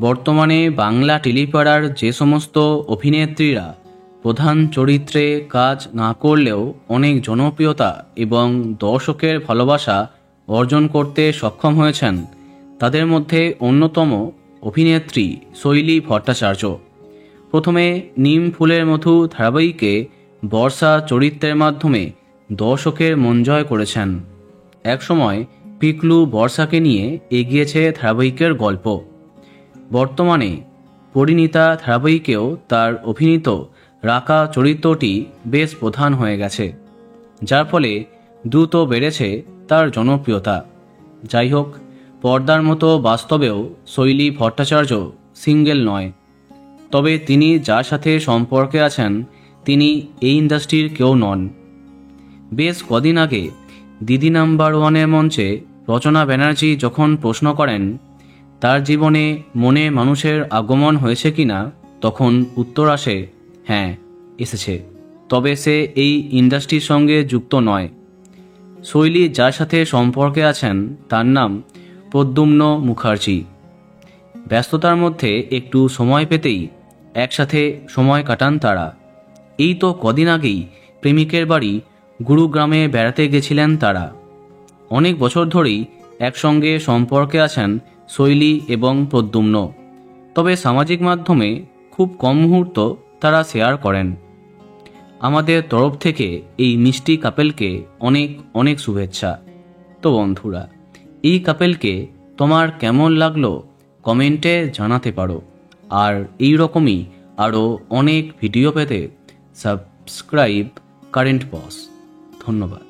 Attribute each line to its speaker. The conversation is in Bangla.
Speaker 1: বর্তমানে বাংলা টেলিপাড়ার যে সমস্ত অভিনেত্রীরা প্রধান চরিত্রে কাজ না করলেও অনেক জনপ্রিয়তা এবং দর্শকের ভালোবাসা অর্জন করতে সক্ষম হয়েছেন, তাদের মধ্যে অন্যতম অভিনেত্রী শৈলী ভট্টাচার্য। প্রথমে নিম ফুলের মধু ধারাবাহিকে বর্ষা চরিত্রের মাধ্যমে দর্শকের মন জয় করেছেন। একসময় পিকলু বর্ষাকে নিয়ে এগিয়েছে ধারাবাহিকের গল্প। বর্তমানে পরিণীতা ধারাবাহিকেও তার অভিনীত রাকা চরিত্রটি বেশ প্রধান হয়ে গেছে, যার ফলে দ্রুত বেড়েছে তার জনপ্রিয়তা। যাই হোক, পর্দার মতো বাস্তবেও শৈলী ভট্টাচার্য সিঙ্গেল নয়, তবে তিনি যার সাথে সম্পর্কে আছেন তিনি এই ইন্ডাস্ট্রির কেউ নন। বেশ কদিন আগে দিদি নাম্বার ওয়ানের মঞ্চে রচনা ব্যানার্জি যখন প্রশ্ন করেন তার জীবনে মনে মানুষের আগমন হয়েছে কিনা, তখন উত্তর আসে, হ্যাঁ এসেছে, তবে সে এই ইন্ডাস্ট্রির সঙ্গে যুক্ত নয়। শৈলী যার সাথে সম্পর্কে আছেন তার নাম প্রদ্যুম্ন মুখার্জি। ব্যস্ততার মধ্যে একটু সময় পেতেই একসাথে সময় কাটান তারা। এই তো কদিন আগেই প্রেমিকের বাড়ি গুরুগ্রামে বেড়াতে গেছিলেন তারা। অনেক বছর ধরেই একসঙ্গে সম্পর্কে আছেন শৈলী এবং প্রদ্যুম্ন, তবে সামাজিক মাধ্যমে খুব কম মুহূর্ত তারা শেয়ার করেন। আমাদের তরফ থেকে এই মিষ্টি কাপেলকে অনেক অনেক শুভেচ্ছা। তো বন্ধুরা, এই কাপেলকে তোমার কেমন লাগলো কমেন্টে জানাতে পারো। আর এই রকমই আরও অনেক ভিডিও পেতে সাবস্ক্রাইব কারেন্ট বস। ধন্যবাদ।